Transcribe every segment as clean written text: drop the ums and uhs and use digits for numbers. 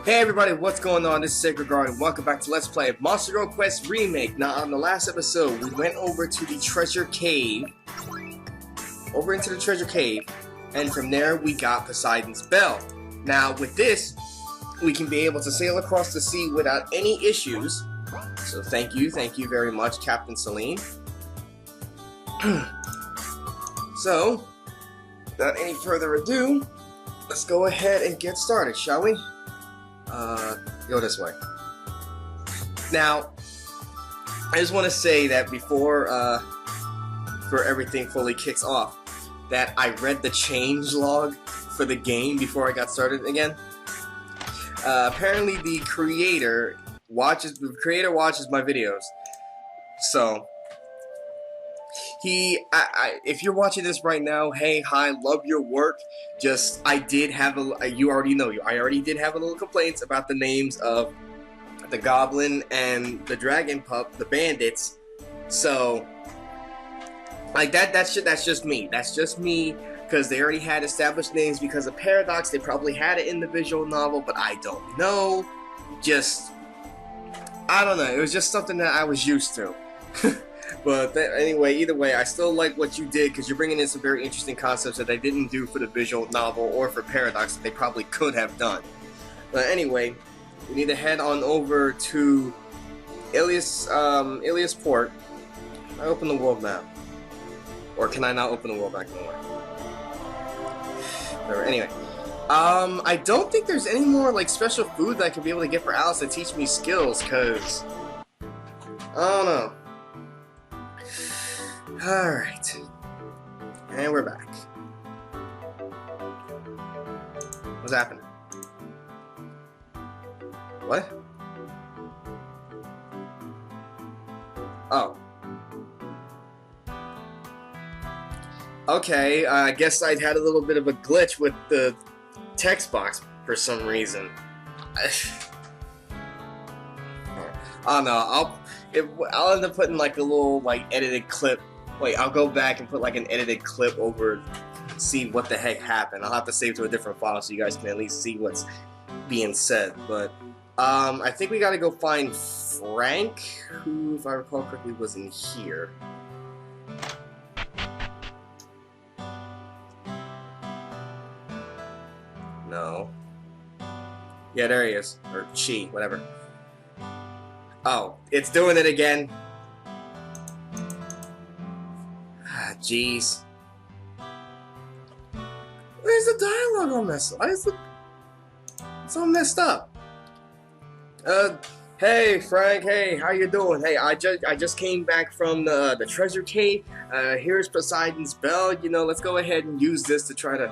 Hey everybody, what's going on? This is SacredGuard and welcome back to Let's Play MGQ Quest Remake. Now on the last episode, we went over to the treasure cave. And from there we got Poseidon's Bell. Now with this, we can be able to sail across the sea without any issues. So thank you very much, Captain Celine. So, without any further ado, let's go ahead and get started, shall we? Go this way. Now, I just want to say that before everything fully kicks off, that I read the change log for the game before I got started again. Apparently, the creator watches my videos, so if you're watching this right now, hey, hi, love your work. Just, I already did have a little complaints about the names of the Goblin and the Dragon Pup, the bandits. So, like that's just me. That's just me, because they already had established names because of Paradox. They probably had it in the visual novel, but I don't know. I don't know. It was just something that I was used to. But anyway, either way, I still like what you did, because you're bringing in some very interesting concepts that they didn't do for the visual novel or for Paradox that they probably could have done. But anyway, we need to head on over to Ilias Port. Can I open the world map? Or can I not open the world map anymore? Whatever, anyway. I don't think there's any more like special food that I can be able to get for Alice to teach me skills, because I don't know. Alright. And we're back. What's happening? What? Oh. Okay, I guess I had a little bit of a glitch with the text box for some reason. I don't know, I'll end up putting like a little edited clip. Wait, I'll go back and put like an edited clip over, see what the heck happened. I'll have to save to a different file so you guys can at least see what's being said. But I think we gotta go find Frank, who, if I recall correctly, was in here. No. Yeah, there he is. Or she, whatever. Oh, it's doing it again. Jeez. Where's the dialogue on this? Why is it's all messed up? Hey Frank, hey, how you doing? Hey, I just came back from the treasure cave. Here's Poseidon's Bell. You know, let's go ahead and use this to try to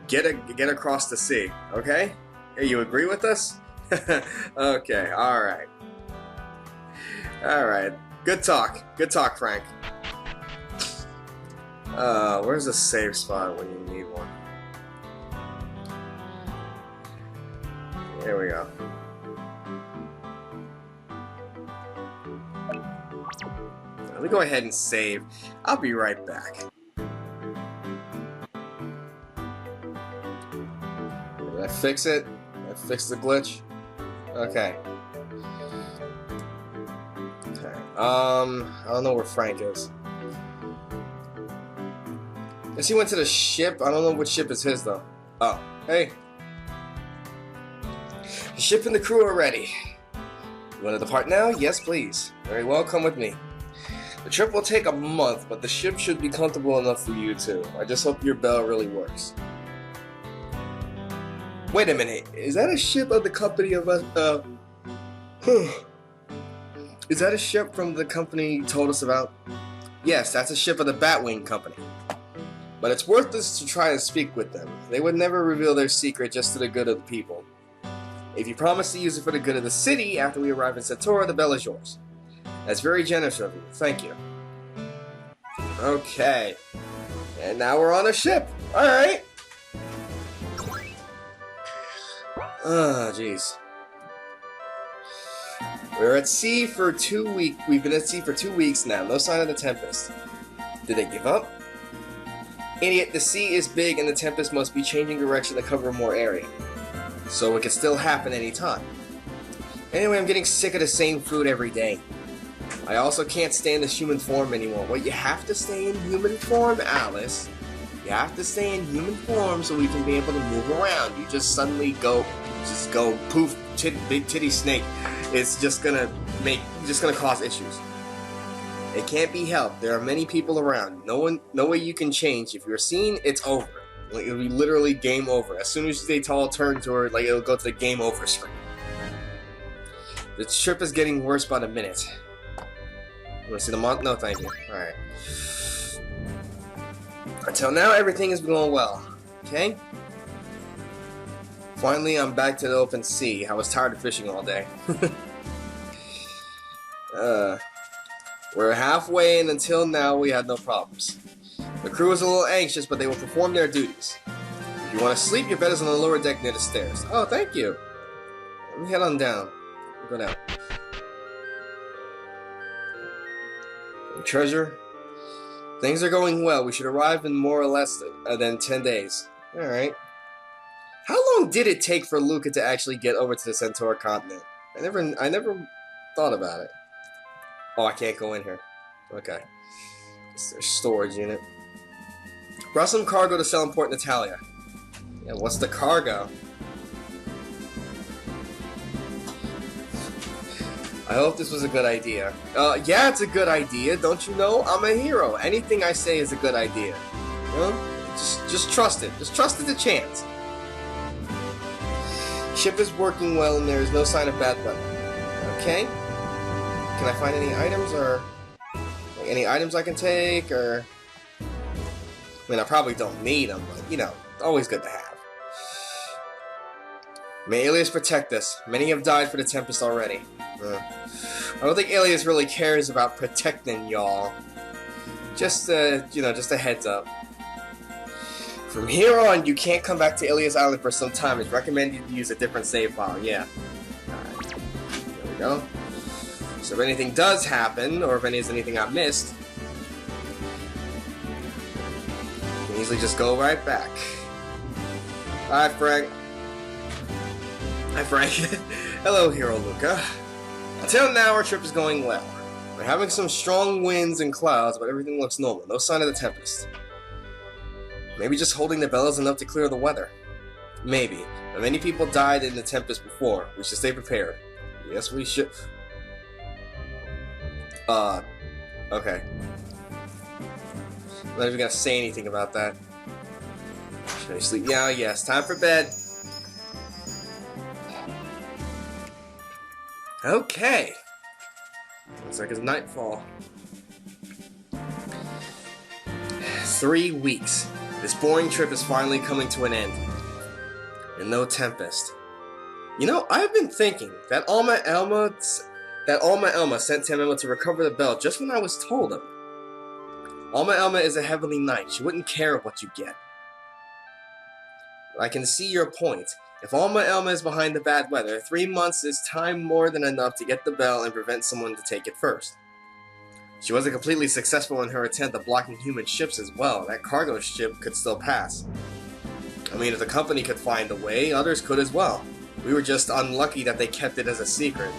get across the sea. Okay? Hey, you agree with us? Okay, alright. Alright. Good talk, Frank. Where's the save spot when you need one? Here we go. Let me go ahead and save. I'll be right back. Did I fix it? Did I fix the glitch? Okay. Okay. I don't know where Frank is. Guess he went to the ship. I don't know what ship is his, though. Oh, hey. The ship and the crew are ready. You want to depart now? Yes, please. Very well, come with me. The trip will take a month, but the ship should be comfortable enough for you, too. I just hope your bell really works. Wait a minute. Is that a ship of the company of us, Is that a ship from the company you told us about? Yes, that's a ship of the Batwing Company. But it's worth this to try and speak with them. They would never reveal their secret just to the good of the people. If you promise to use it for the good of the city after we arrive in Satora, the bell is yours. That's very generous of you. Thank you. Okay. And now we're on a ship. Alright. Oh, jeez. We're at sea for 2 weeks. We've been at sea for 2 weeks now. No sign of the tempest. Did they give up? Idiot, the sea is big and the tempest must be changing direction to cover more area. so it can still happen anytime. Anyway, I'm getting sick of the same food every day. I also can't stand this human form anymore. Well, you have to stay in human form, Alice. You have to stay in human form so we can be able to move around. You just suddenly go poof, big titty snake. It's just gonna cause issues. It can't be helped. There are many people around. No way you can change. If you're seen, it's over. Like, it'll be literally game over. As soon as they turn to her, like, it'll go to the game over screen. The trip is getting worse by the minute. You wanna see the month? No, thank you. Alright. Until now, everything is going well. Okay? Finally, I'm back to the open sea. I was tired of fishing all day. We're halfway, and until now, we had no problems. The crew is a little anxious, but they will perform their duties. If you want to sleep, your bed is on the lower deck near the stairs. Oh, thank you. Let me head on down. Go down. Treasure. Things are going well. We should arrive in more or less than 10 days. Alright. How long did it take for Luca to actually get over to the Centaur continent? I never thought about it. Oh, I can't go in here. Okay. It's their storage unit. Brought some cargo to sell in Port Natalia. Yeah, what's the cargo? I hope this was a good idea. Yeah, it's a good idea. Don't you know? I'm a hero. Anything I say is a good idea. You know? Just trust it. Just trust it's a chance. Ship is working well and there is no sign of bad weather. Okay. Can I find any items or like, any items I can take or? I mean, I probably don't need them, but you know, always good to have. May Alias protect us. Many have died for the Tempest already. I don't think Alias really cares about protecting y'all. Just you know, just a heads up. From here on, you can't come back to Alias Island for some time. It's recommended you use a different save file. Yeah. Alright. There we go. So if anything does happen, or if there's anything I missed, you can easily just go right back. Hi, Frank. Hi, Frank. Hello, Hero Luca. Until now, our trip is going well. We're having some strong winds and clouds, but everything looks normal. No sign of the Tempest. Maybe just holding the bell is enough to clear the weather. Maybe. But many people died in the Tempest before. We should stay prepared. Yes, we should. Okay. I'm not even gonna say anything about that. Should I sleep? Yeah, yes. Time for bed. Okay. Looks like it's nightfall. 3 weeks. This boring trip is finally coming to an end. And no Tempest. You know, I've been thinking that Alma Elma sent Tim Emma to recover the bell just when I was told of it. Alma Elma is a Heavenly Knight. She wouldn't care what you get. But I can see your point. If Alma Elma is behind the bad weather, 3 months is time more than enough to get the bell and prevent someone to take it first. She wasn't completely successful in her attempt at blocking human ships as well. That cargo ship could still pass. I mean, if the company could find a way, others could as well. We were just unlucky that they kept it as a secret.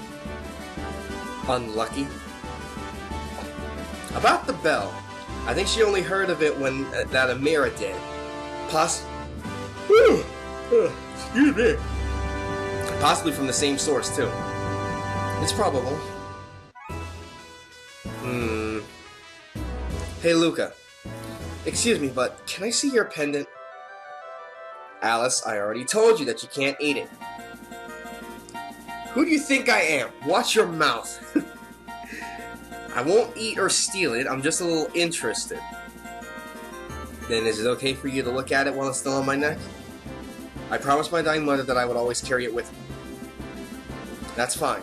Unlucky? About the bell. I think she only heard of it when that Amira did. Excuse me. Possibly from the same source, too. It's probable. Hey, Luca. Excuse me, but can I see your pendant? Alice, I already told you that you can't eat it. Who do you think I am? Watch your mouth. I won't eat or steal it, I'm just a little interested. Then is it okay for you to look at it while it's still on my neck? I promised my dying mother that I would always carry it with me. That's fine.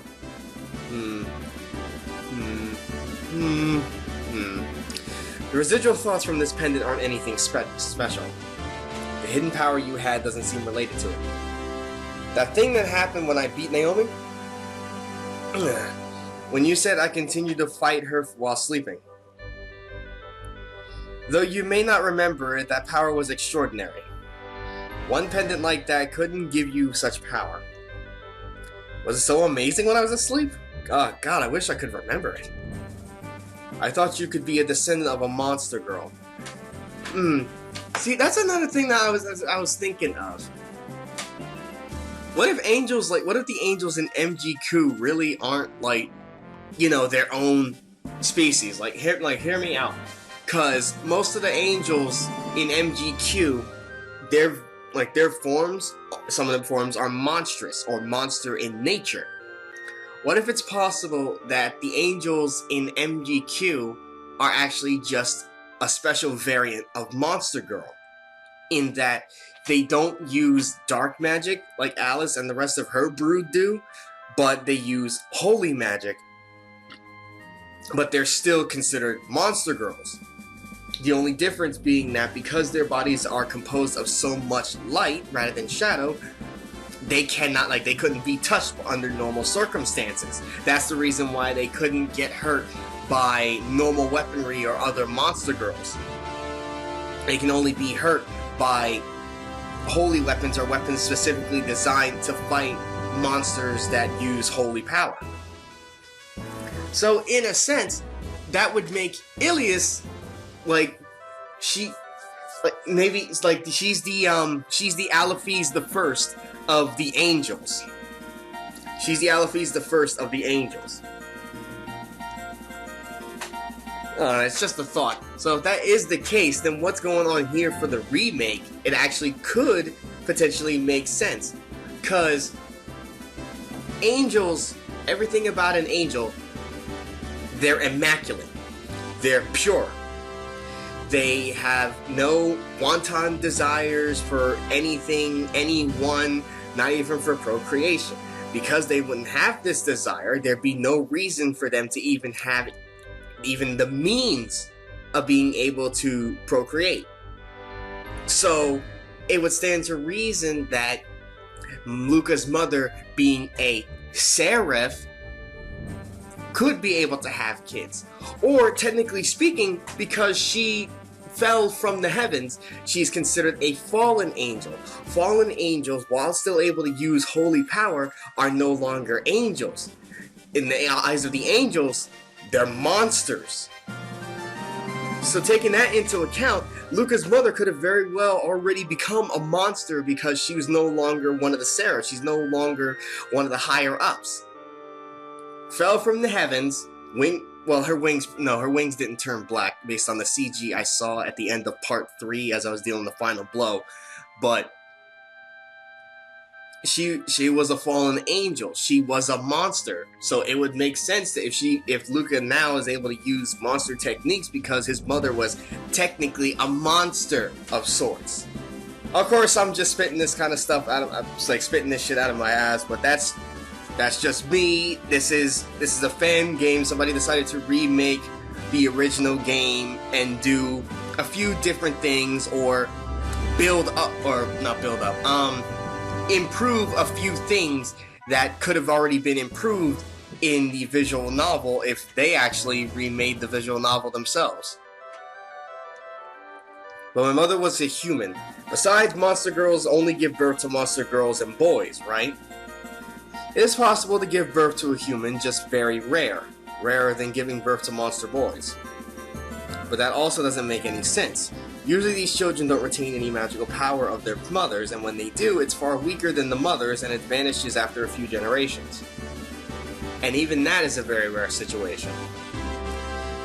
The residual thoughts from this pendant aren't anything special. The hidden power you had doesn't seem related to it. That thing that happened when I beat Naomi? When you said I continued to fight her while sleeping. Though you may not remember it, that power was extraordinary. One pendant like that couldn't give you such power. Was it so amazing when I was asleep? Oh, God, I wish I could remember it. I thought you could be a descendant of a monster girl. See, that's another thing that I was thinking of. What if angels, like, what if the angels in MGQ really aren't, like, you know, their own species? Like, hear me out. Cause most of the angels in MGQ, their forms, some of the forms are monstrous or monster in nature. What if it's possible that the angels in MGQ are actually just a special variant of Monster Girl, in that they don't use dark magic like Alice and the rest of her brood do, but they use holy magic, but they're still considered monster girls. The only difference being that because their bodies are composed of so much light rather than shadow, they cannot, like, they couldn't be touched under normal circumstances. That's the reason why they couldn't get hurt by normal weaponry or other monster girls. They can only be hurt by holy weapons or weapons specifically designed to fight monsters that use holy power. So in a sense, that would make Ilias, like, maybe it's like she's the Alephys the First of the angels. She's the Alephys the First of the angels. It's just a thought. So if that is the case, then what's going on here for the remake, it actually could potentially make sense. Because angels, everything about an angel, they're immaculate. They're pure. They have no wanton desires for anything, anyone, not even for procreation. Because they wouldn't have this desire, there'd be no reason for them to even have even the means of being able to procreate. So it would stand to reason that Luca's mother, being a seraph, could be able to have kids. Or technically speaking, because she fell from the heavens, she's considered a fallen angel. Fallen angels, while still able to use holy power, are no longer angels. In the eyes of the angels, they're monsters. So taking that into account, Luca's mother could have very well already become a monster because she was no longer one of the seraphs. She's no longer one of the higher ups. Fell from the heavens, her wings didn't turn black based on the CG I saw at the end of part 3 as I was dealing the final blow, but she was a fallen angel. She was a monster. So it would make sense that if Luca now is able to use monster techniques because his mother was technically a monster of sorts. Of course, I'm just spitting this kind of stuff I'm just like spitting this shit out of my ass, but that's just me. This is a fan game. Somebody decided to remake the original game and do a few different things, or improve a few things that could have already been improved in the visual novel if they actually remade the visual novel themselves. But my mother was a human. Besides, monster girls only give birth to monster girls and boys, right? It is possible to give birth to a human, just very rare. Rarer than giving birth to monster boys. But that also doesn't make any sense. Usually these children don't retain any magical power of their mothers, and when they do, it's far weaker than the mothers, and it vanishes after a few generations. And even that is a very rare situation.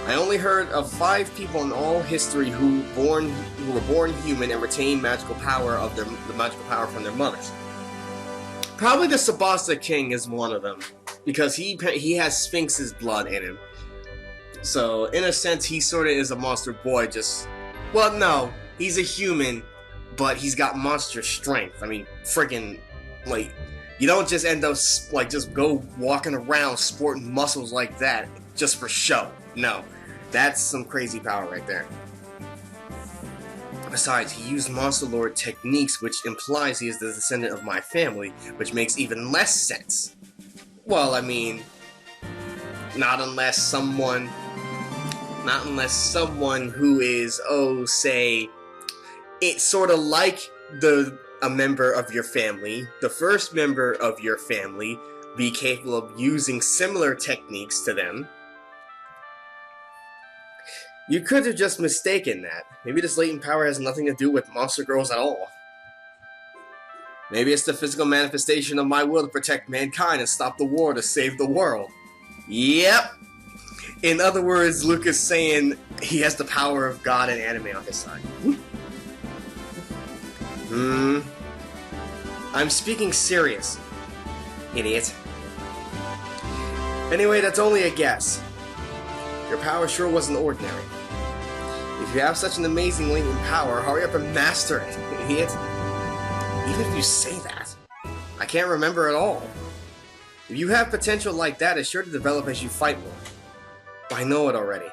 I only heard of 5 people in all history who were born human and retained magical power of the magical power from their mothers. Probably the Sabasta King is one of them, because he has Sphinx's blood in him. So in a sense, he sort of is a monster boy. Well, no, he's a human, but he's got monster strength. I mean, freaking, like, you don't just end up, like, just go walking around sporting muscles like that just for show. No, that's some crazy power right there. Besides, he used Monster Lord techniques, which implies he is the descendant of my family, which makes even less sense. Well, I mean, not unless someone who is, say, it's sort of like the a member of your family, the first member of your family, be capable of using similar techniques to them, you could have just mistaken that. Maybe this latent power has nothing to do with monster girls at all. Maybe it's the physical manifestation of my will to protect mankind and stop the war to save the world. Yep! In other words, Lucas saying he has the power of God and anime on his side. I'm speaking serious, idiot. Anyway, that's only a guess. Your power sure wasn't ordinary. If you have such an amazing latent power, hurry up and master it, idiot. Even if you say that, I can't remember at all. If you have potential like that, it's sure to develop as you fight more. I know it already.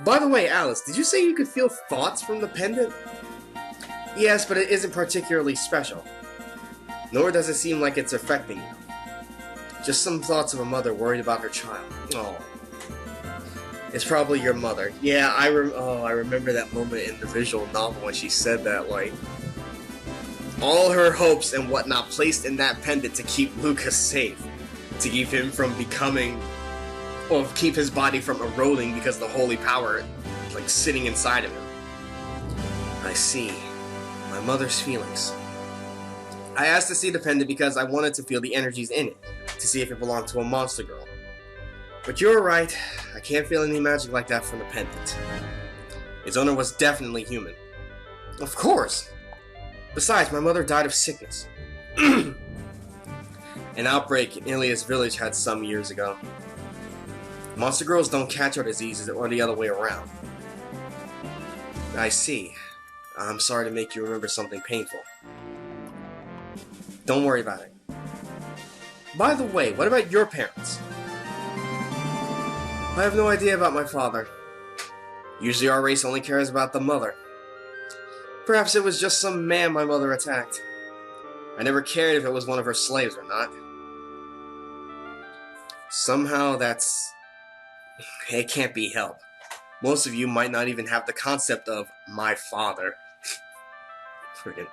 By the way, Alice, did you say you could feel thoughts from the pendant? Yes, but it isn't particularly special. Nor does it seem like it's affecting you. Just some thoughts of a mother worried about her child. Oh. It's probably your mother. Yeah, I remember that moment in the visual novel when she said that, like, all her hopes and whatnot placed in that pendant to keep Lucas safe. To keep him from becoming, or keep his body from eroding because of the holy power, like, sitting inside of him. I see. My mother's feelings. I asked to see the pendant because I wanted to feel the energies in it, to see if it belonged to a monster girl. But you're right, I can't feel any magic like that from the pendant. Its owner was definitely human. Of course! Besides, my mother died of sickness. An outbreak in Ilia's village had some years ago. Monster girls don't catch our diseases or the other way around. I see. I'm sorry to make you remember something painful. Don't worry about it. By the way, what about your parents? I have no idea about my father. Usually our race only cares about the mother. Perhaps it was just some man my mother attacked. I never cared if it was one of her slaves or not. Somehow it can't be helped. Most of you might not even have the concept of my father. Friggin'.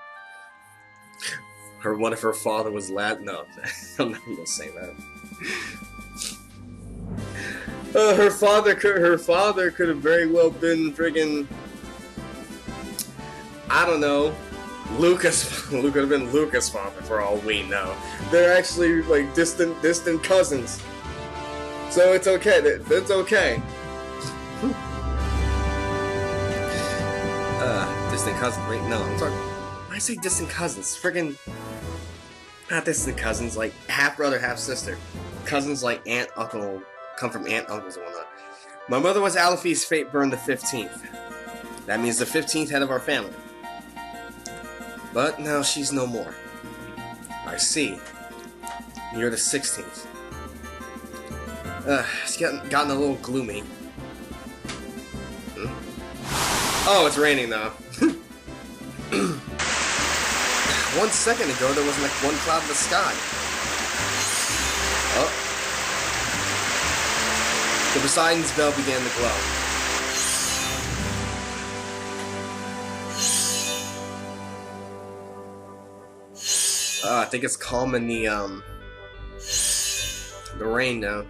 What if her father was Latin? No, I'm not gonna say that. Her father could have very well been friggin', I don't know, Lucas. Luke could have been Lucas' father for all we know. They're actually like distant cousins. So it's okay. It's okay. Distant cousins. Wait, no, I'm talking. When I say distant cousins, friggin', not distant cousins, like half brother, half sister. Cousins like aunt, uncle, come from aunt, uncles, and whatnot. My mother was Alfie's fate burned the 15th. That means the 15th head of our family. But now she's no more. I see. You're the 16th. It's gotten a little gloomy. Oh, it's raining now. 1 second ago, there wasn't like one cloud in the sky. Oh. The Poseidon's bell began to glow. I think it's calming the rain now.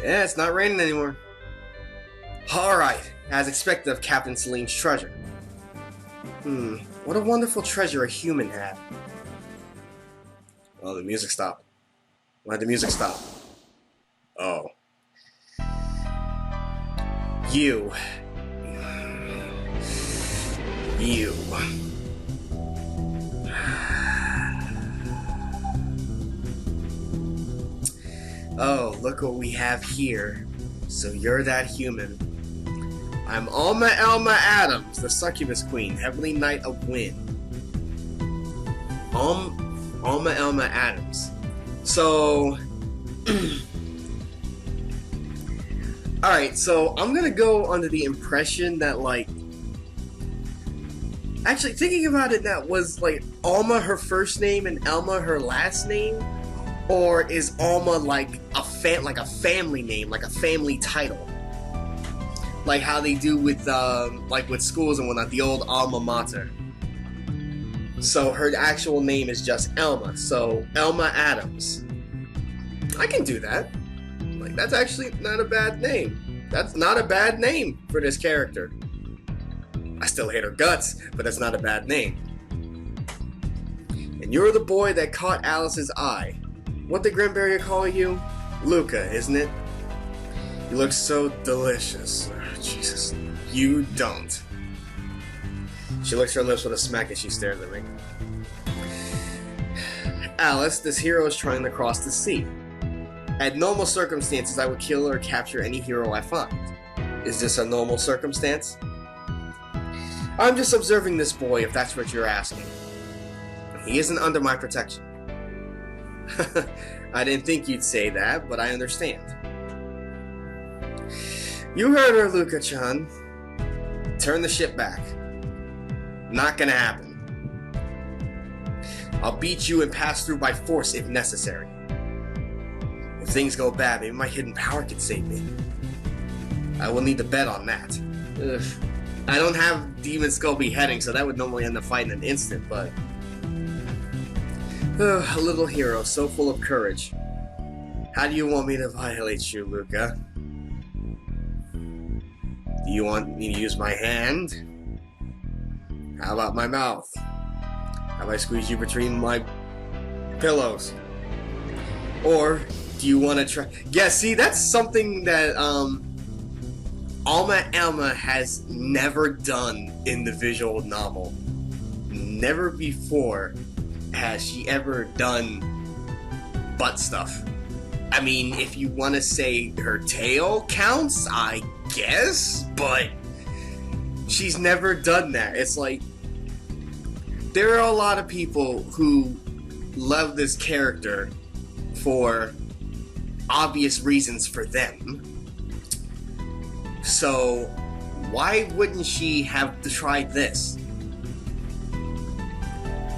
Yeah, it's not raining anymore. Alright, as expected of Captain Celine's treasure. What a wonderful treasure a human had. Oh, the music stopped. Why'd the music stop? Oh. You. Oh, look what we have here. So you're that human. I'm Alma Adams, the Succubus Queen, Heavenly Knight of Wind. Alma Adams. So... Alright, so I'm gonna go under the impression that, like... Actually, thinking about it, that was, like, Alma her first name and Elma her last name? Or is Alma like a family name, like a family title? like how they do with like with schools and whatnot, the old alma mater. So her actual name is just Elma. So Elma Adams. I can do that. Like, that's actually not a bad name. That's not a bad name for this character. I still hate her guts, but that's not a bad name. And you're the boy that caught Alice's eye. What did Grimberry call you? Luca, isn't it? You look so delicious. Oh, Jesus. You don't. She licks her lips with a smack as she stares at me. Alice, this hero is trying to cross the sea. At normal circumstances, I would kill or capture any hero I find. Is this a normal circumstance? I'm just observing this boy, if that's what you're asking. He isn't under my protection. I didn't think you'd say that, but I understand. You heard her, Luca-chan. Turn the ship back. Not gonna happen. I'll beat you and pass through by force if necessary. If things go bad, maybe my hidden power can save me. I will need to bet on that. Ugh. I don't have Demon Skull beheading, so that would normally end the fight in an instant, but... a little hero, so full of courage. How do you want me to violate you, Luca? Do you want me to use my hand? How about my mouth? How about I squeeze you between my pillows? Or do you want to try... Yeah, see, that's something that Alma has never done in the visual novel. Never before has she ever done butt stuff. I mean, if you want to say her tail counts, I guess, but she's never done that. It's like, there are a lot of people who love this character for obvious reasons for them. So, why wouldn't she have to try this?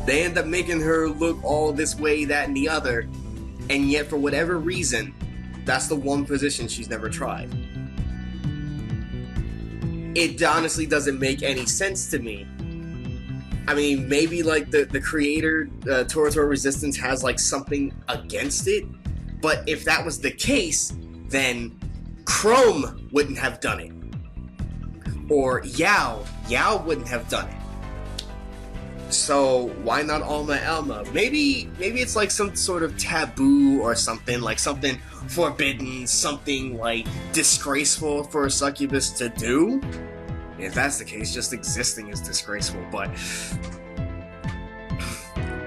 They end up making her look all this way, that, and the other, and yet for whatever reason, that's the one position she's never tried. It honestly doesn't make any sense to me. I mean, maybe like the creator, Torator Resistance, has like something against it, but if that was the case, then Chrome wouldn't have done it. Or Yao wouldn't have done it. So why not Elma? Maybe it's like some sort of taboo or something, like something forbidden, something like disgraceful for a succubus to do. If that's the case, just existing is disgraceful, but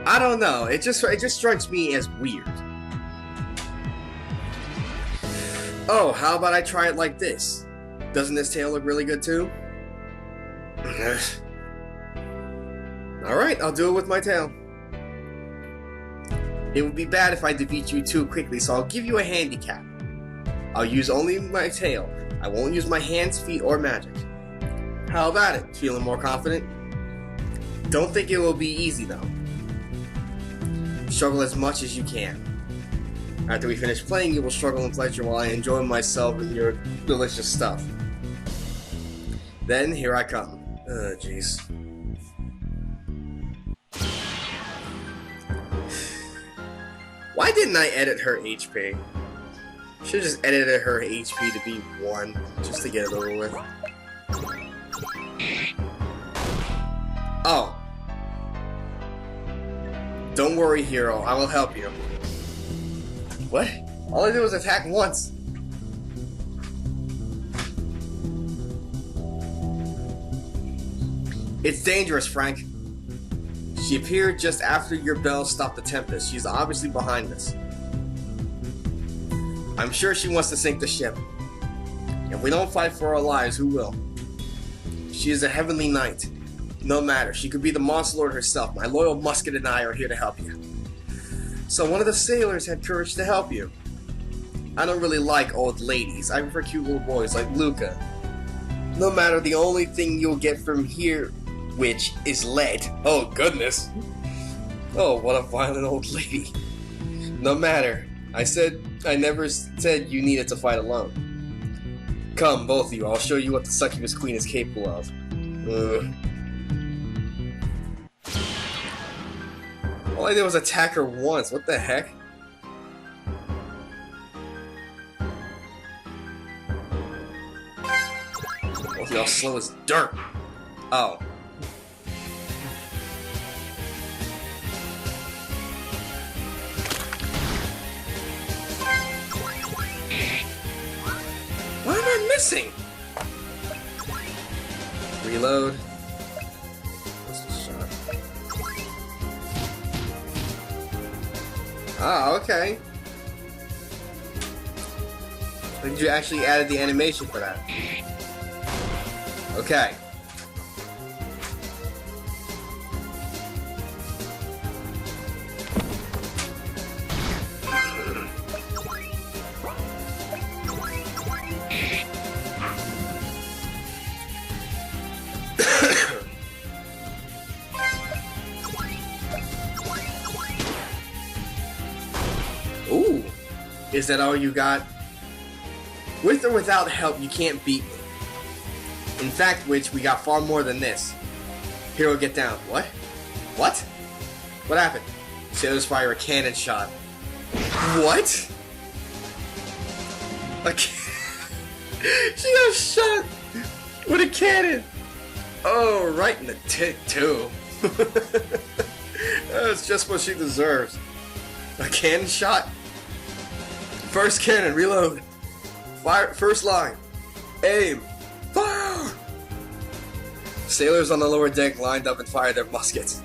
I don't know. It just strikes me as weird. Oh, how about I try it like this? Doesn't this tail look really good too? Alright, I'll do it with my tail. It would be bad if I defeat you too quickly, so I'll give you a handicap. I'll use only my tail. I won't use my hands, feet, or magic. How about it? Feeling more confident? Don't think it will be easy though. Struggle as much as you can. After we finish playing, you will struggle in pleasure while I enjoy myself and your delicious stuff. Then, here I come. Jeez. Why didn't I edit her HP? Should've just edited her HP to be 1, just to get it over with. Oh. Don't worry, hero. I will help you. What? All I did was attack once. It's dangerous, Frank. She appeared just after your bell stopped the tempest. She's obviously behind us. I'm sure she wants to sink the ship. If we don't fight for our lives, who will? She is a heavenly knight. No matter, she could be the Monster Lord herself. My loyal musket and I are here to help you. So one of the sailors had courage to help you. I don't really like old ladies. I prefer cute little boys like Luca. No matter, the only thing you'll get from here, which is lead. Oh goodness. Oh, what a violent old lady. No matter. I never said you needed to fight alone. Come, both of you. I'll show you what the succubus queen is capable of. All I did was attack her once. What the heck? Both of y'all slow as dirt. Oh. What am I missing? Reload. What's the shot? Ah, okay. Did you actually added the animation for that? Okay. Ooh, is that all you got? With or without help, you can't beat me. In fact, we got far more than this. Hero, get down. What? What? What happened? Sailors fire a cannon shot. What? She got shot with a cannon. Oh, right in the tit too. That's just what she deserves. A cannon shot. First cannon, reload. Fire, first line. Aim. Fire! Sailors on the lower deck lined up and fired their muskets.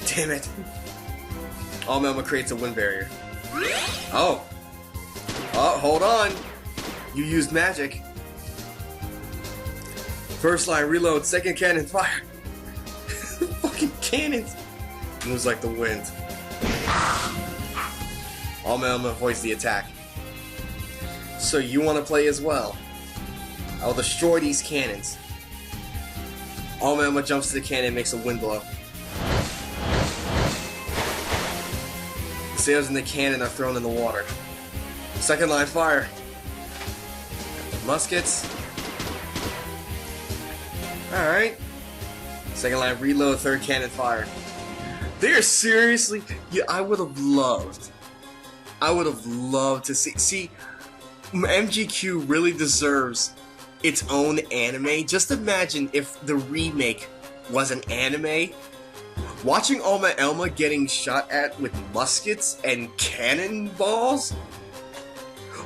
Damn it. All Melma creates a wind barrier. Oh. Oh, hold on. You used magic. First line, reload. Second cannon, fire. Fucking cannons. Moves like the wind. All Melma hoist the attack. So you want to play as well? I'll destroy these cannons. All Melma jumps to the cannon and makes a wind blow. The sailors in the cannon are thrown in the water. Second line, fire. Muskets. Alright. Second line, reload. Third cannon, fire. They're seriously... Yeah, I would have loved to see... MGQ really deserves its own anime. Just imagine if the remake was an anime. Watching Alma Elma getting shot at with muskets and cannonballs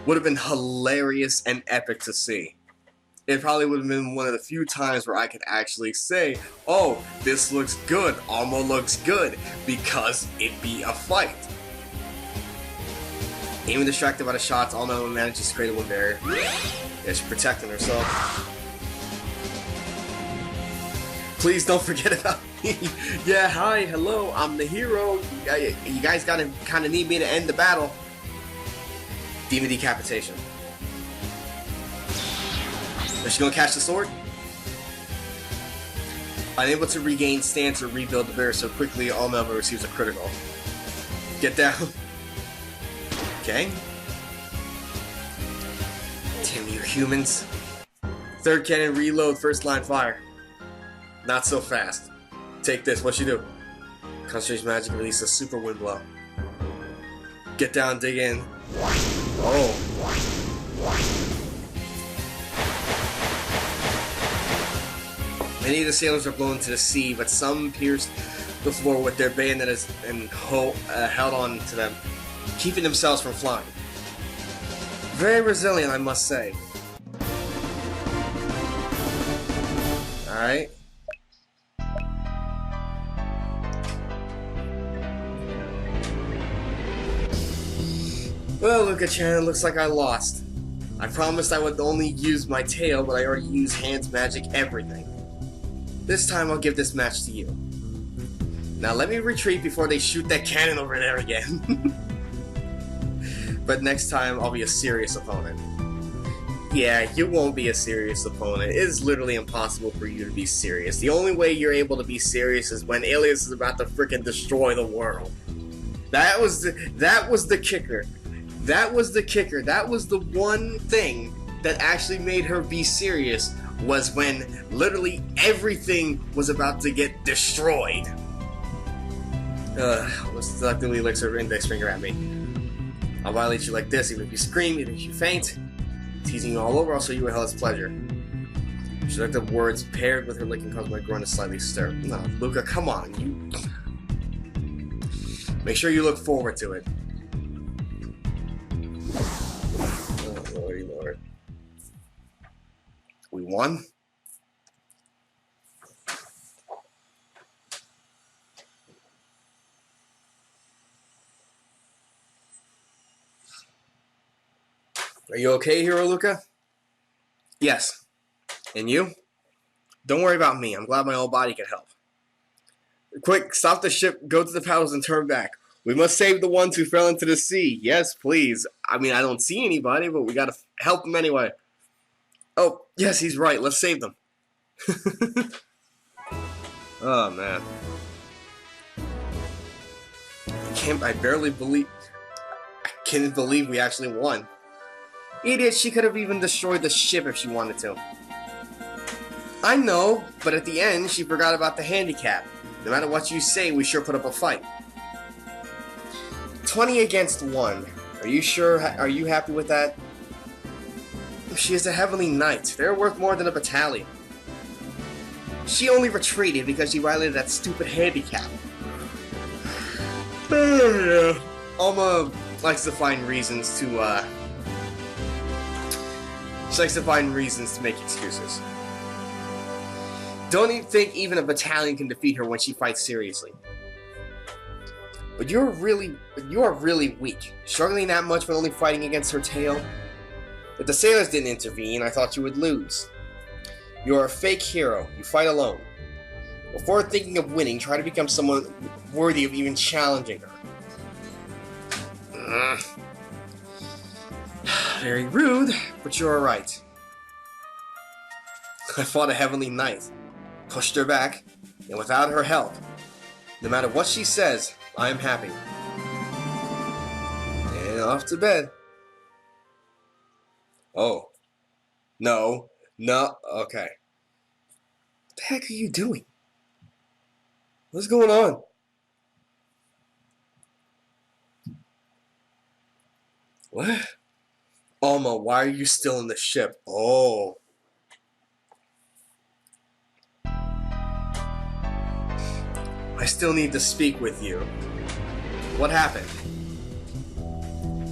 would have been hilarious and epic to see. It probably would have been one of the few times where I could actually say, oh, this looks good, Alma looks good, because it be a fight. Even distracted by the shots, Alma manages to create a wind barrier. Yeah, she's protecting herself. Please don't forget about me. Yeah, hi, hello, I'm the hero. You guys gotta kinda need me to end the battle. Demon decapitation. Is she gonna catch the sword? Unable to regain stance or rebuild the barrier so quickly, Alma receives a critical. Get down. Okay. Damn you humans. Third cannon, reload, first line, fire. Not so fast. Take this, what you do? Concentration magic, release a super wind blow. Get down, dig in. Oh. Many of the sailors are blown to the sea, but some pierced the floor with their bayonets and held on to them, keeping themselves from flying. Very resilient, I must say. Alright. Well, Luka-chan, looks like I lost. I promised I would only use my tail, but I already used hands, magic, everything. This time I'll give this match to you. Now let me retreat before they shoot that cannon over there again. But next time I'll be a serious opponent. Yeah, you won't be a serious opponent. It is literally impossible for you to be serious. The only way you're able to be serious is when Alias is about to frickin' destroy the world. That was the kicker. That was the kicker. That was the one thing that actually made her be serious was when literally everything was about to get destroyed. Let's selectively licks her index finger at me. I'll violate you like this, even if you scream, even if you faint. Teasing you all over, I'll show you a hell's pleasure. Seductive words paired with her licking cause my groin to slightly stir. No, Luca, come on, you. Make sure you look forward to it. Oh, lordy lord. We won? Are you okay, Hero Luca? Yes. And you? Don't worry about me. I'm glad my old body can help. Quick, stop the ship, go to the paddles, and turn back. We must save the ones who fell into the sea. Yes, please. I mean, I don't see anybody, but we gotta help them anyway. Oh, yes, he's right. Let's save them. Oh, man. I can't believe we actually won. Idiot, she could have even destroyed the ship if she wanted to. I know, but at the end, she forgot about the handicap. No matter what you say, we sure put up a fight. 20 against 1. Are you sure? Are you happy with that? She is a heavenly knight. They're worth more than a battalion. She only retreated because she violated that stupid handicap. Alma likes to find reasons to, She likes to find reasons to make excuses. Don't even think even a battalion can defeat her when she fights seriously. But you are really weak. Struggling that much when only fighting against her tail? If the sailors didn't intervene, I thought you would lose. You are a fake hero. You fight alone. Before thinking of winning, try to become someone worthy of even challenging her. Very rude, but you're right. I fought a heavenly knight, pushed her back, and without her help, no matter what she says, I am happy. And off to bed. Oh. No. Okay. What the heck are you doing? What's going on? What? Alma, why are you still in the ship? Oh. I still need to speak with you. What happened?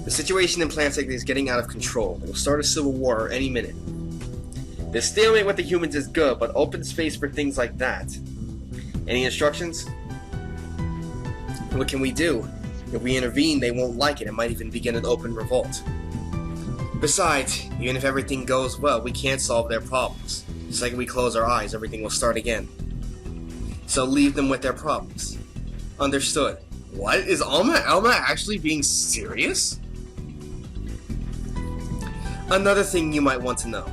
The situation in Planet Sacred is getting out of control. It will start a civil war any minute. The stalemate with the humans is good, but open space for things like that. Any instructions? What can we do? If we intervene, they won't like it and might even begin an open revolt. Besides, even if everything goes well, we can't solve their problems. The second we close our eyes, everything will start again. So leave them with their problems. Understood. What? Is Alma actually being serious? Another thing you might want to know.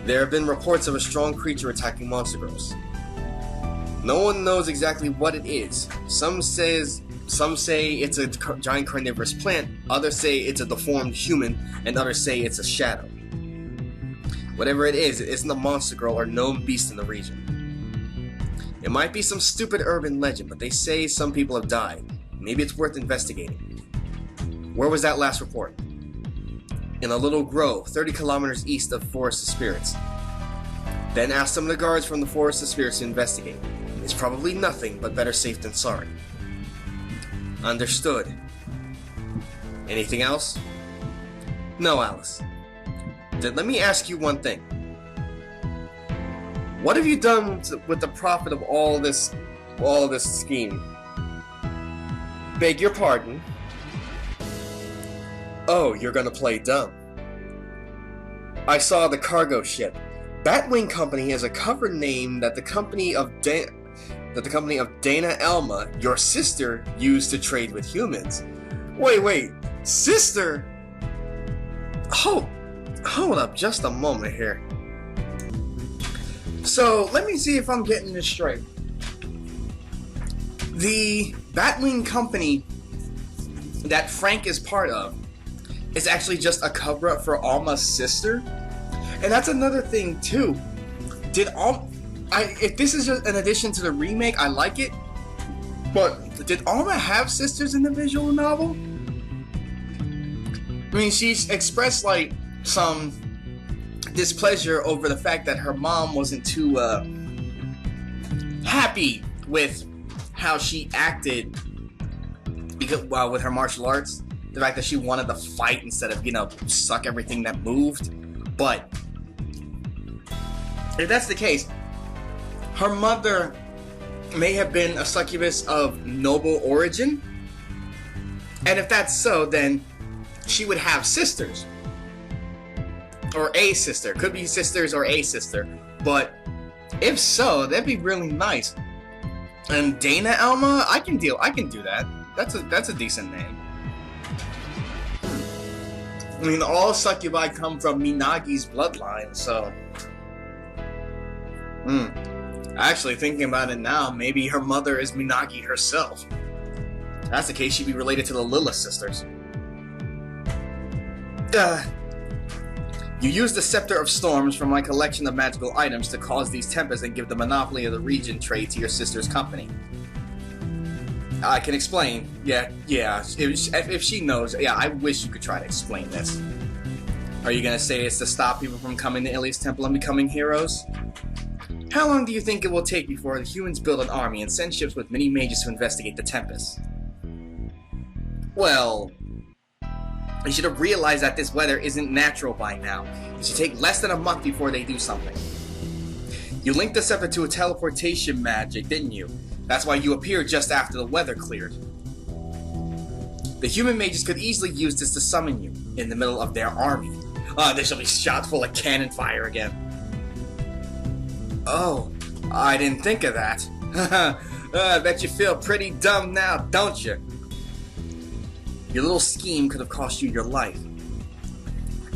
There have been reports of a strong creature attacking monster girls. No one knows exactly what it is. Some say it's a giant carnivorous plant, others say it's a deformed human, and others say it's a shadow. Whatever it is, it isn't a monster girl or known beast in the region. It might be some stupid urban legend, but they say some people have died. Maybe it's worth investigating. Where was that last report? In a little grove, 30 kilometers east of Forest of Spirits. Then ask some of the guards from the Forest of Spirits to investigate. It's probably nothing, but better safe than sorry. Understood. Anything else? No, Alice. Then let me ask you one thing. What have you done with the profit of all this scheme? Beg your pardon? Oh, you're gonna play dumb. I saw the cargo ship. Batwing Company is a cover name that the company of Dana Elma, your sister, used to trade with humans. Wait, sister? Hold up just a moment here. So, let me see if I'm getting this straight. The Batwing Company that Frank is part of is actually just a cover-up for Alma's sister. And that's another thing too. If this is just an addition to the remake, I like it. But did Alma have sisters in the visual novel? I mean, she's expressed like some displeasure over the fact that her mom wasn't too happy with how she acted with her martial arts. The fact that she wanted to fight instead of, suck everything that moved. But if that's the case, her mother may have been a succubus of noble origin. And if that's so, then she would have sisters. Or a sister. Could be sisters or a sister. But if so, that'd be really nice. And Dana Alma, I can do that. That's a decent name. I mean, all succubi come from Minagi's bloodline, so... Actually, thinking about it now, maybe her mother is Minagi herself. If that's the case, she'd be related to the Lilith sisters. You use the Scepter of Storms from my collection of magical items to cause these tempests and give the monopoly of the region trade to your sister's company. I can explain. Yeah. If she knows, I wish you could try to explain this. Are you gonna say it's to stop people from coming to Ilia's temple and becoming heroes? How long do you think it will take before the humans build an army and send ships with many mages to investigate the tempest? Well, you should have realized that this weather isn't natural by now. It should take less than a month before they do something. You linked the scepter to a teleportation magic, didn't you? That's why you appeared just after the weather cleared. The human mages could easily use this to summon you in the middle of their army. They shall be shot full of cannon fire again. Oh, I didn't think of that. I bet you feel pretty dumb now, don't you? Your little scheme could have cost you your life.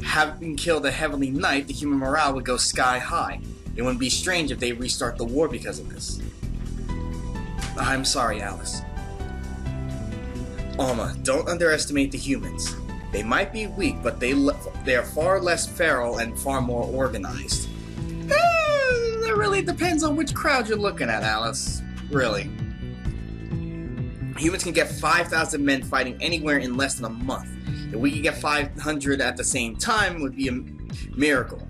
Having killed a Heavenly Knight, the human morale would go sky high. It wouldn't be strange if they restart the war because of this. I'm sorry, Alice. Alma, don't underestimate the humans. They might be weak, but they are far less feral and far more organized. It really depends on which crowd you're looking at, Alice. Really. Humans can get 5,000 men fighting anywhere in less than a month. If we could get 500 at the same time, it would be a miracle.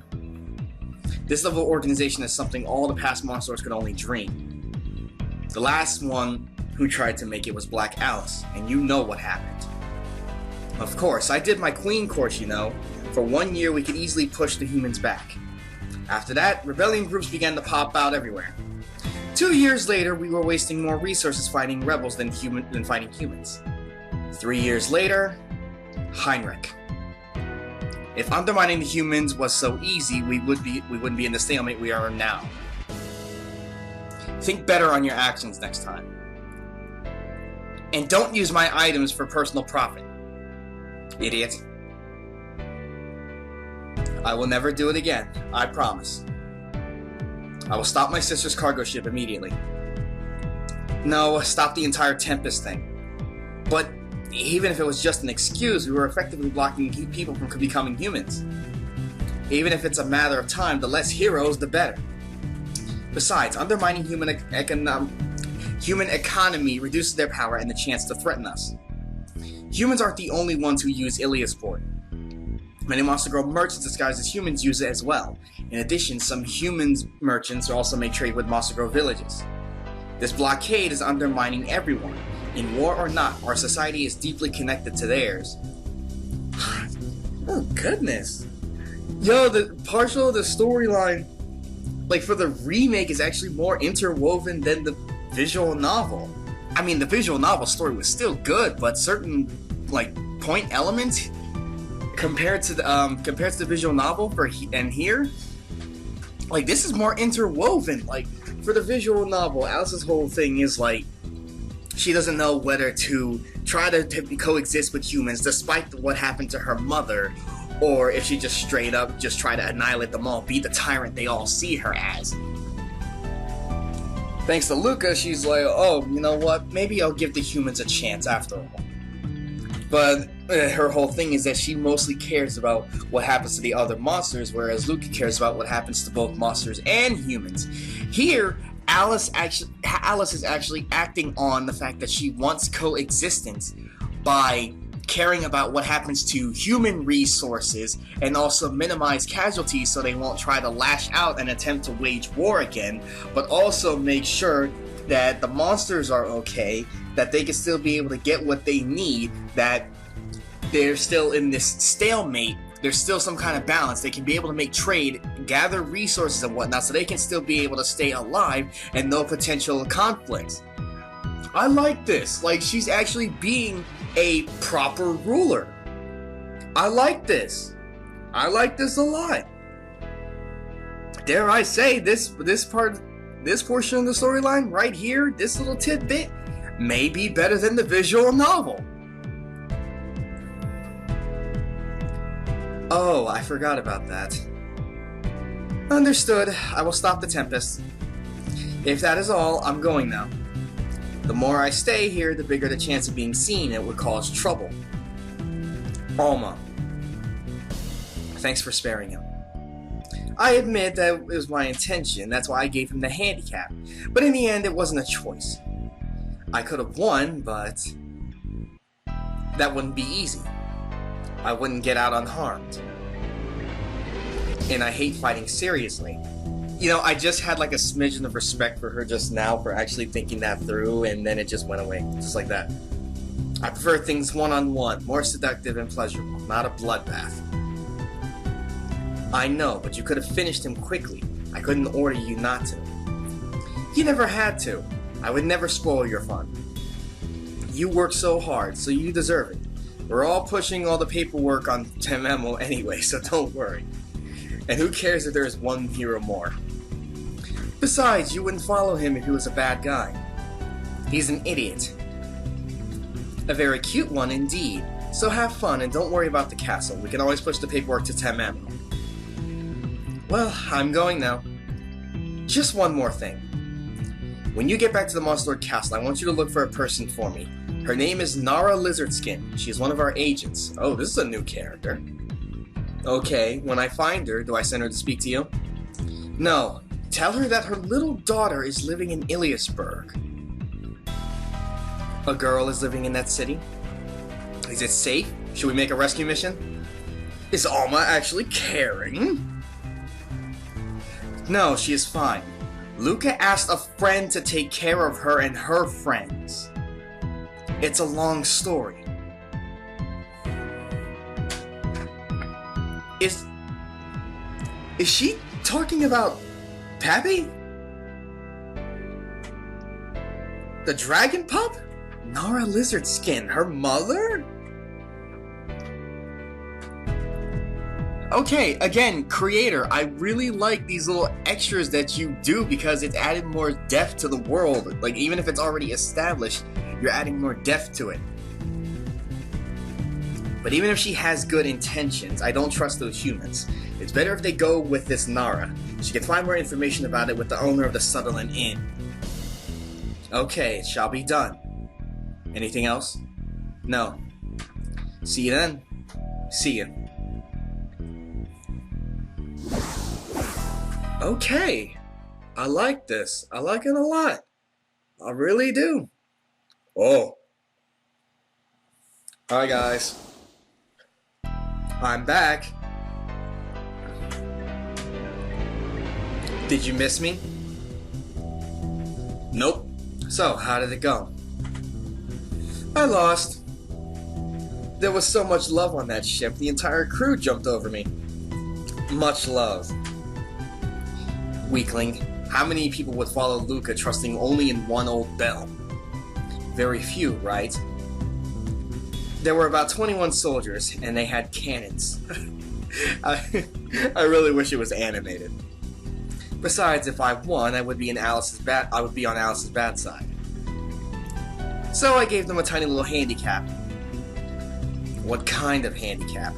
This level of organization is something all the past monsters could only dream. The last one who tried to make it was Black Alice, and you know what happened. Of course, I did my queen course, you know. For 1 year, we could easily push the humans back. After that, rebellion groups began to pop out everywhere. 2 years later, we were wasting more resources fighting rebels than fighting humans. 3 years later, Heinrich. If undermining the humans was so easy, we wouldn't be in the stalemate we are in now. Think better on your actions next time. And don't use my items for personal profit. Idiot. I will never do it again, I promise. I will stop my sister's cargo ship immediately. No, stop the entire Tempest thing. But even if it was just an excuse, we were effectively blocking people from becoming humans. Even if it's a matter of time, the less heroes, the better. Besides, undermining human economy reduces their power and the chance to threaten us. Humans aren't the only ones who use Ilia's port. Many Monster Girl merchants disguised as humans use it as well. In addition, some humans merchants also may trade with Monster Girl villages. This blockade is undermining everyone. In war or not, our society is deeply connected to theirs. Oh goodness. Yo, the storyline, like for the remake, is actually more interwoven than the visual novel. I mean, the visual novel story was still good, but certain like point elements compared to the visual novel here, like this is more interwoven. Like for the visual novel, Alice's whole thing is like she doesn't know whether to try to coexist with humans despite what happened to her mother, or if she just straight up just try to annihilate them all, be the tyrant they all see her as. Thanks to Luca, she's like, oh, you know what? Maybe I'll give the humans a chance after all. But her whole thing is that she mostly cares about what happens to the other monsters, whereas Luca cares about what happens to both monsters and humans. Here, Alice is actually acting on the fact that she wants coexistence by caring about what happens to human resources and also minimize casualties so they won't try to lash out and attempt to wage war again, but also make sure that the monsters are okay, that they can still be able to get what they need, that they're still in this stalemate, there's still some kind of balance, they can be able to make trade, gather resources and whatnot, so they can still be able to stay alive and no potential conflicts. I like this. Like, she's actually being a proper ruler. I like this. I like this a lot. Dare I say, this portion of the storyline right here, this little tidbit, may be better than the visual novel. Oh, I forgot about that. Understood. I will stop the tempest. If that is all, I'm going now. The more I stay here, the bigger the chance of being seen. It would cause trouble. Alma. Thanks for sparing him. I admit that it was my intention, that's why I gave him the handicap. But in the end, it wasn't a choice. I could have won, but that wouldn't be easy. I wouldn't get out unharmed. And I hate fighting seriously. You know, I just had like a smidgen of respect for her just now for actually thinking that through, and then it just went away, just like that. I prefer things one-on-one, more seductive and pleasurable, not a bloodbath. I know, but you could have finished him quickly. I couldn't order you not to. You never had to. I would never spoil your fun. You work so hard, so you deserve it. We're all pushing all the paperwork on Tememo anyway, so don't worry. And who cares if there's one hero more? Besides, you wouldn't follow him if he was a bad guy. He's an idiot. A very cute one indeed. So have fun and don't worry about the castle. We can always push the paperwork to Tememo. Well, I'm going now. Just one more thing. When you get back to the Monster Lord Castle, I want you to look for a person for me. Her name is Nara Lizardskin. She's one of our agents. Oh, this is a new character. Okay, when I find her, do I send her to speak to you? No. Tell her that her little daughter is living in Iliasburg. A girl is living in that city? Is it safe? Should we make a rescue mission? Is Alma actually caring? No, she is fine. Luca asked a friend to take care of her and her friends. It's a long story. Is she talking about Pappy? The dragon pup? Nara Lizardskin, her mother? Okay, again, creator, I really like these little extras that you do because it's added more depth to the world. Like, even if it's already established, you're adding more depth to it. But even if she has good intentions, I don't trust those humans. It's better if they go with this Nara. She can find more information about it with the owner of the Sutherland Inn. Okay, it shall be done. Anything else? No. See you then. See you. Okay. I like this. I like it a lot. I really do. Oh. Alright guys. I'm back. Did you miss me? Nope. So, how did it go? I lost. There was so much love on that ship, the entire crew jumped over me. Much love. Weakling. How many people would follow Luca trusting only in one old bell? Very few, right? There were about 21 soldiers, and they had cannons. I really wish it was animated. Besides, if I won, I would be on Alice's bad side. So I gave them a tiny little handicap. What kind of handicap?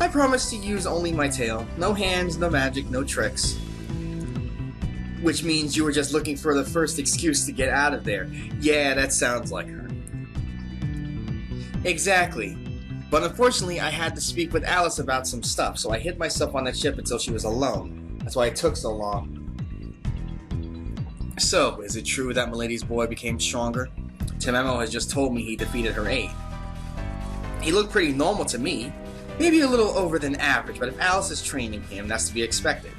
I promised to use only my tail. No hands, no magic, no tricks. Which means you were just looking for the first excuse to get out of there. Yeah, that sounds like her. Exactly. But unfortunately, I had to speak with Alice about some stuff, so I hid myself on that ship until she was alone. That's why it took so long. So, is it true that Milady's boy became stronger? Timemo has just told me he defeated her aide. He looked pretty normal to me. Maybe a little over than average, but if Alice is training him, that's to be expected.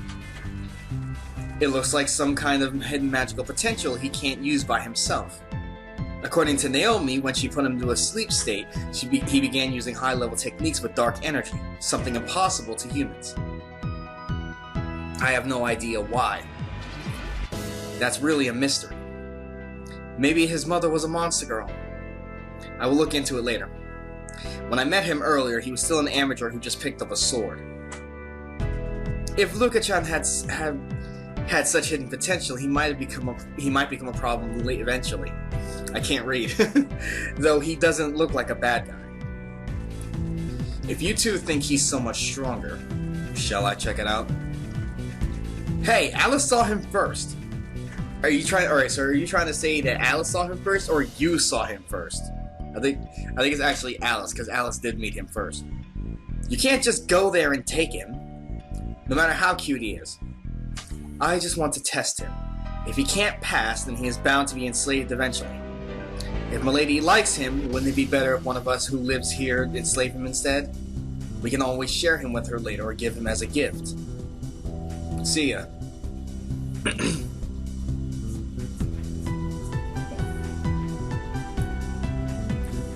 It looks like some kind of hidden magical potential he can't use by himself. According to Naomi, when she put him into a sleep state, he began using high-level techniques with dark energy, something impossible to humans. I have no idea why. That's really a mystery. Maybe his mother was a monster girl. I will look into it later. When I met him earlier, he was still an amateur who just picked up a sword. If Luka-chan had such hidden potential, he might become a problem eventually. I can't read, though he doesn't look like a bad guy. If you two think he's so much stronger, shall I check it out? Hey, Alice saw him first. Are you trying to say that Alice saw him first, or you saw him first? I think it's actually Alice, because Alice did meet him first. You can't just go there and take him, no matter how cute he is. I just want to test him. If he can't pass, then he is bound to be enslaved eventually. If Milady likes him, wouldn't it be better if one of us who lives here enslave him instead? We can always share him with her later or give him as a gift. See ya.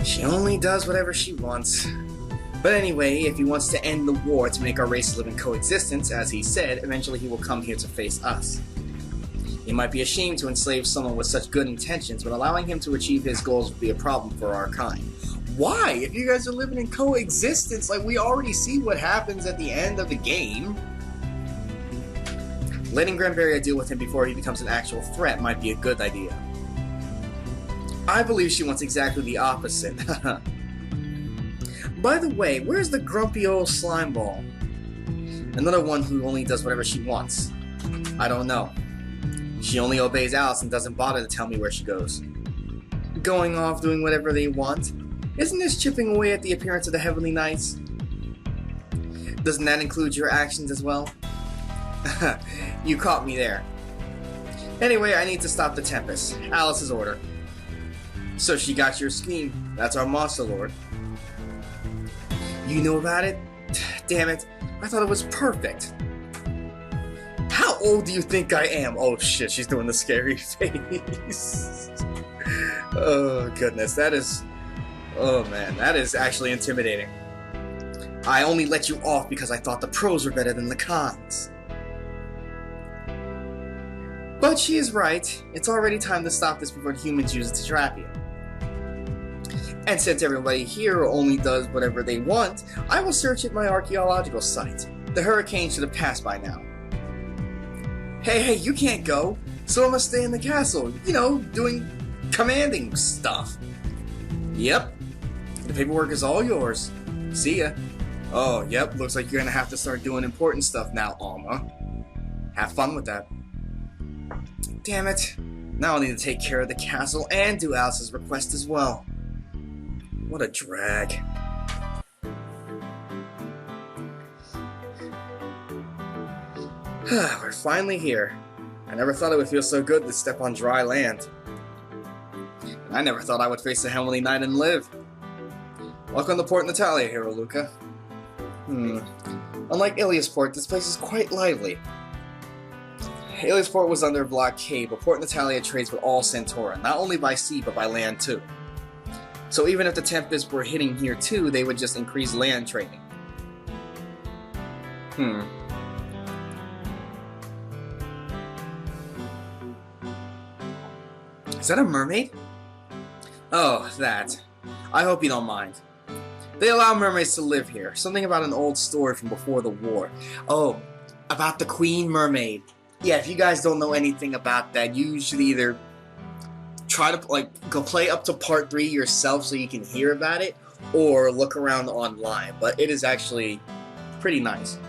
She only does whatever she wants. But anyway, if he wants to end the war to make our race live in coexistence, as he said, eventually he will come here to face us. It might be a shame to enslave someone with such good intentions, but allowing him to achieve his goals would be a problem for our kind. Why? If you guys are living in coexistence, like we already see what happens at the end of the game. Letting Granberry deal with him before he becomes an actual threat might be a good idea. I believe she wants exactly the opposite. By the way, where's the grumpy old slime ball? Another one who only does whatever she wants. I don't know. She only obeys Alice and doesn't bother to tell me where she goes. Going off doing whatever they want? Isn't this chipping away at the appearance of the Heavenly Knights? Doesn't that include your actions as well? You caught me there. Anyway, I need to stop the Tempest. Alice's order. So she got your scheme. That's our monster lord. You know about it? Damn it. I thought it was perfect. How old do you think I am? Oh shit, she's doing the scary face. Oh goodness, that is... Oh man, that is actually intimidating. I only let you off because I thought the pros were better than the cons. But she is right. It's already time to stop this before humans use it to trap you. And since everybody here only does whatever they want, I will search at my archaeological site. The hurricane should have passed by now. Hey, you can't go, so I must stay in the castle, you know, doing commanding stuff. Yep, the paperwork is all yours. See ya. Oh, yep, looks like you're gonna have to start doing important stuff now, Alma. Have fun with that. Damn it. Now I'll need to take care of the castle and do Alice's request as well. What a drag. We're finally here. I never thought it would feel so good to step on dry land. I never thought I would face the Heavenly Knight and live. Welcome to Port Natalia, Hero Luca. Unlike Iliasport, this place is quite lively. Iliasport was under blockade, but Port Natalia trades with all Centauran, not only by sea but by land too. So even if the Tempest were hitting here too, they would just increase land trading. Is that a mermaid? Oh, that. I hope you don't mind. They allow mermaids to live here. Something about an old story from before the war. Oh, about the Queen Mermaid. Yeah, if you guys don't know anything about that, you should either try to go play up to part 3 yourself so you can hear about it, or look around online. But it is actually pretty nice.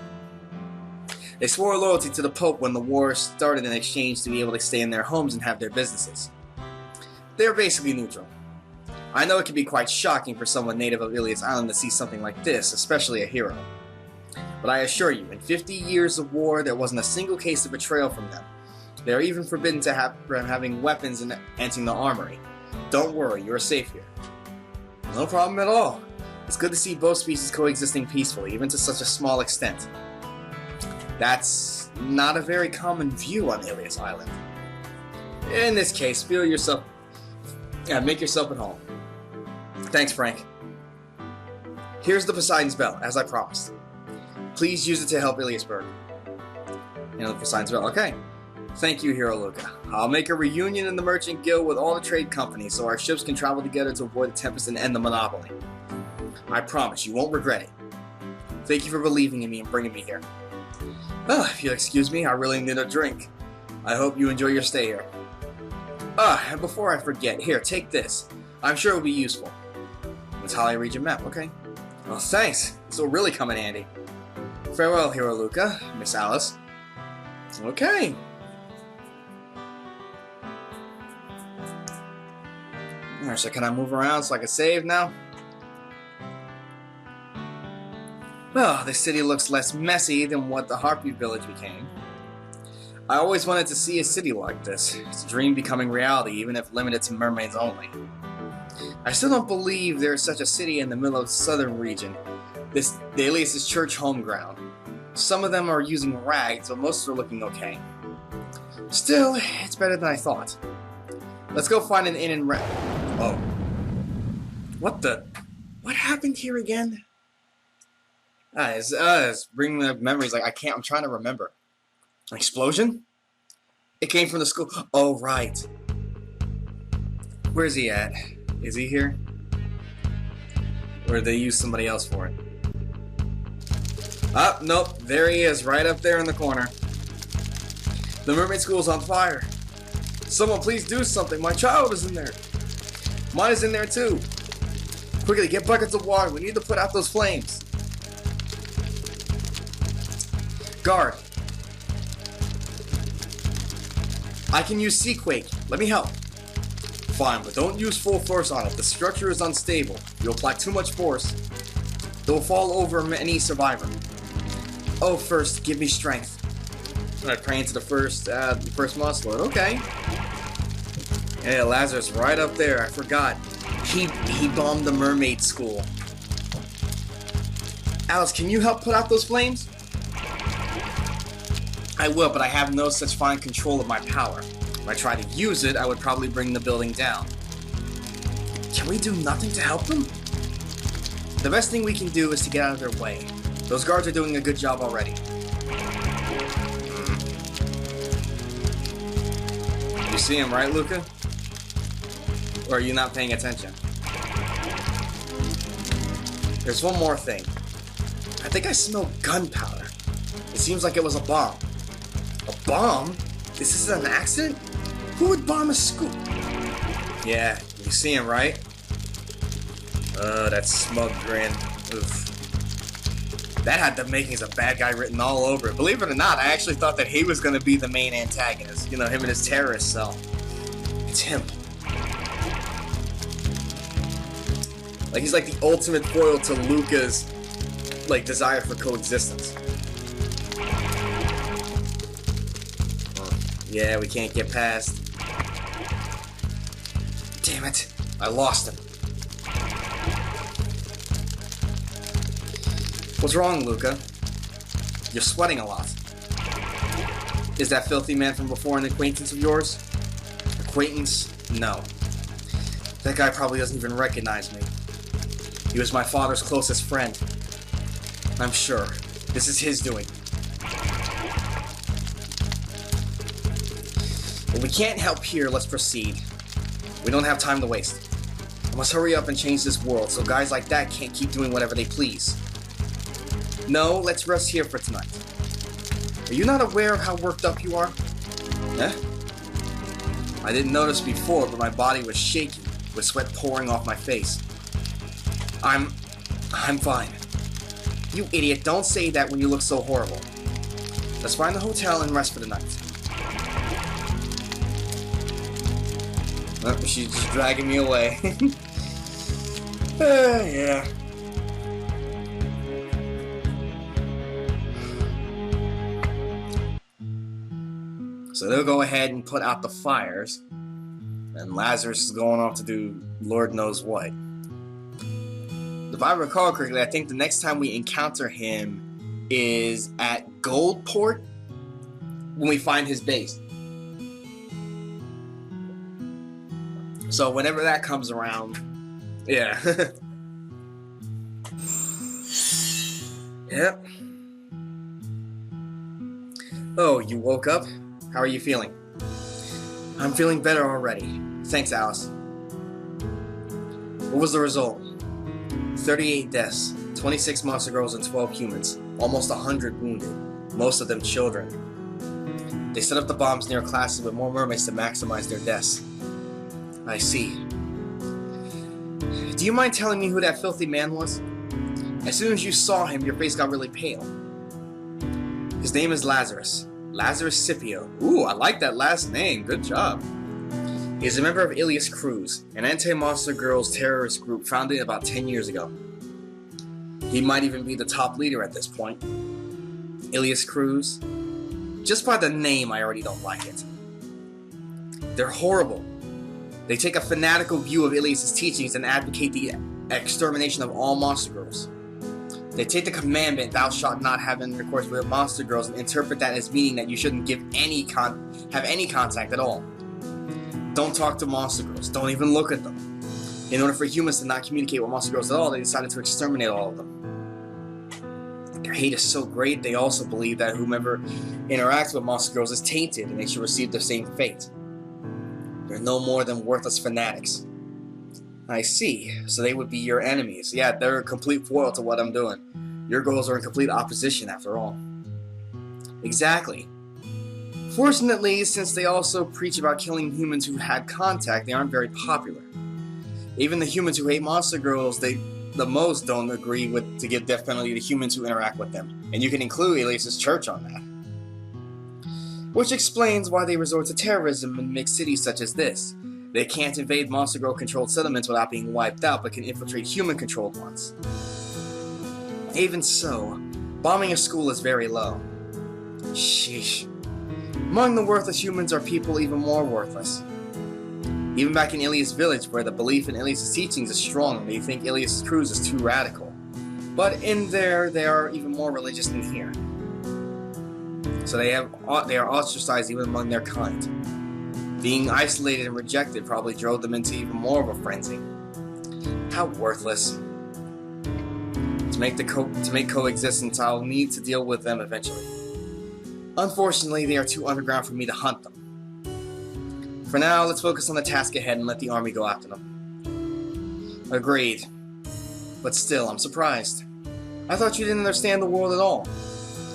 They swore loyalty to the Pope when the war started in exchange to be able to stay in their homes and have their businesses. They're basically neutral. I know it can be quite shocking for someone native of Ilias Island to see something like this, especially a hero. But I assure you, in 50 years of war, there wasn't a single case of betrayal from them. They are even forbidden from having weapons and entering the armory. Don't worry, you are safe here. No problem at all. It's good to see both species coexisting peacefully, even to such a small extent. That's not a very common view on Ilias Island. In this case, make yourself at home. Thanks, Frank. Here's the Poseidon's Bell, as I promised. Please use it to help Iliasburg. You know, the Poseidon's Bell. Okay. Thank you, Hero Luca. I'll make a reunion in the Merchant Guild with all the trade companies so our ships can travel together to avoid the Tempest and end the monopoly. I promise you won't regret it. Thank you for believing in me and bringing me here. Oh, if you'll excuse me, I really need a drink. I hope you enjoy your stay here. And before I forget, here, take this. I'm sure it'll be useful. It's Holly Region map, okay? Well, thanks. This will really come in handy. Farewell, Hero Luca, Miss Alice. Okay. Alright, so can I move around so I can save now? Well, this city looks less messy than what the Harpy Village became. I always wanted to see a city like this. It's a dream becoming reality, even if limited to mermaids only. I still don't believe there is such a city in the middle of the southern region. The Ilias' church home ground. Some of them are using rags, but most are looking okay. Still, it's better than I thought. Let's go find an inn and Oh. What the? What happened here again? It's bringing up memories like I'm trying to remember. An explosion? It came from the school. Oh, right. Where's he at? Is he here? Or did they use somebody else for it? Oh, nope. There he is, right up there in the corner. The mermaid school's on fire. Someone please do something. My child is in there. Mine is in there too. Quickly, get buckets of water. We need to put out those flames. Guard. I can use Seaquake. Let me help. Fine, but don't use full force on it. The structure is unstable. You'll apply too much force. It will fall over any survivor. Oh, first, give me strength. Alright, praying to the first muscle. Okay. Yeah, Lazarus right up there. I forgot. He bombed the mermaid school. Alice, can you help put out those flames? I will, but I have no such fine control of my power. If I try to use it, I would probably bring the building down. Can we do nothing to help them? The best thing we can do is to get out of their way. Those guards are doing a good job already. You see him, right, Luca? Or are you not paying attention? There's one more thing. I think I smell gunpowder. It seems like it was a bomb. A bomb? This is an accident? Who would bomb a school? Yeah, you see him, right? That smug grin. Oof. That had the makings of bad guy written all over it. Believe it or not, I actually thought that he was going to be the main antagonist. You know, him and his terrorist self. It's him. Like, he's like the ultimate foil to Luca's, like, desire for coexistence. Yeah, we can't get past. Damn it. I lost him. What's wrong, Luca? You're sweating a lot. Is that filthy man from before an acquaintance of yours? Acquaintance? No. That guy probably doesn't even recognize me. He was my father's closest friend. I'm sure. This is his doing. If we can't help here, let's proceed. We don't have time to waste. I must hurry up and change this world so guys like that can't keep doing whatever they please. No, let's rest here for tonight. Are you not aware of how worked up you are? Eh? I didn't notice before, but my body was shaking, with sweat pouring off my face. I'm fine. You idiot, don't say that when you look so horrible. Let's find the hotel and rest for the night. Oh, she's just dragging me away. Yeah. So they'll go ahead and put out the fires, and Lazarus is going off to do Lord knows what. If I recall correctly, I think the next time we encounter him is at Goldport when we find his base. So whenever that comes around, yeah. Yep. Oh, you woke up? How are you feeling? I'm feeling better already. Thanks, Alice. What was the result? 38 deaths, 26 monster girls and 12 humans, almost 100 wounded, most of them children. They set up the bombs near classes with more mermaids to maximize their deaths. I see. Do you mind telling me who that filthy man was? As soon as you saw him, your face got really pale. His name is Lazarus. Lazarus Scipio. Ooh, I like that last name. Good job. He is a member of Ilias Cruz, an anti-monster girls terrorist group founded about 10 years ago. He might even be the top leader at this point. Ilias Cruz? Just by the name, I already don't like it. They're horrible. They take a fanatical view of Ilias' teachings and advocate the extermination of all monster girls. They take the commandment, thou shalt not have intercourse with monster girls, and interpret that as meaning that you shouldn't have any contact at all. Don't talk to monster girls. Don't even look at them. In order for humans to not communicate with monster girls at all, they decided to exterminate all of them. Their hate is so great, they also believe that whomever interacts with monster girls is tainted and they should receive the same fate. They're no more than worthless fanatics. I see. So they would be your enemies. Yeah, they're a complete foil to what I'm doing. Your goals are in complete opposition, after all. Exactly. Fortunately, since they also preach about killing humans who had contact, they aren't very popular. Even the humans who hate monster girls, they the most don't agree with to give death penalty to humans who interact with them. And you can include Elias's church on that. Which explains why they resort to terrorism in mixed cities such as this. They can't invade monster girl-controlled settlements without being wiped out, but can infiltrate human-controlled ones. Even so, bombing a school is very low. Sheesh. Among the worthless humans are people even more worthless. Even back in Ilias Village, where the belief in Ilias' teachings is strong, they think Ilias Cruz is too radical. But in there, they are even more religious than here. So they are ostracized even among their kind. Being isolated and rejected probably drove them into even more of a frenzy. How worthless. To make coexistence, I'll need to deal with them eventually. Unfortunately, they are too underground for me to hunt them. For now, let's focus on the task ahead and let the army go after them. Agreed. But still, I'm surprised. I thought you didn't understand the world at all.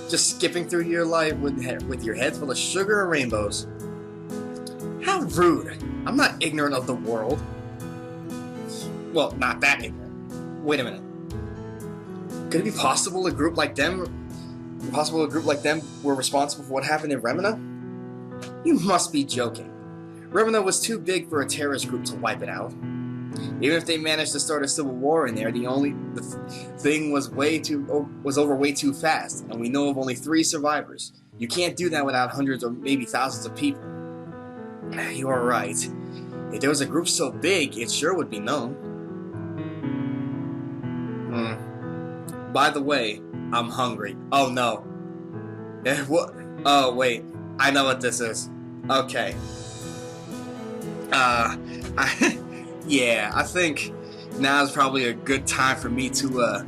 Just skipping through your life with your head full of sugar and rainbows. How rude. I'm not ignorant of the world. Well, not that ignorant. Wait a minute. Could it be possible a group like them were responsible for what happened in Remina? You must be joking. Remina was too big for a terrorist group to wipe it out. Even if they managed to start a civil war in there, the thing was over way too fast, and we know of only 3 survivors. You can't do that without hundreds or maybe thousands of people. You are right. If there was a group so big, it sure would be known. By the way, I'm hungry. Oh no. What? Oh wait, I know what this is. Okay. Yeah, I think now is probably a good time for me to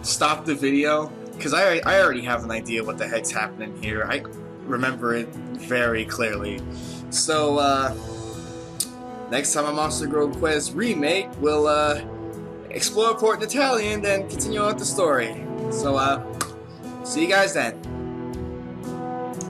stop the video, because I already have an idea what the heck's happening here. I remember it very clearly. So next time on Monster Girl Quest Remake, we'll explore Port Natalia and then continue on with the story. So see you guys then.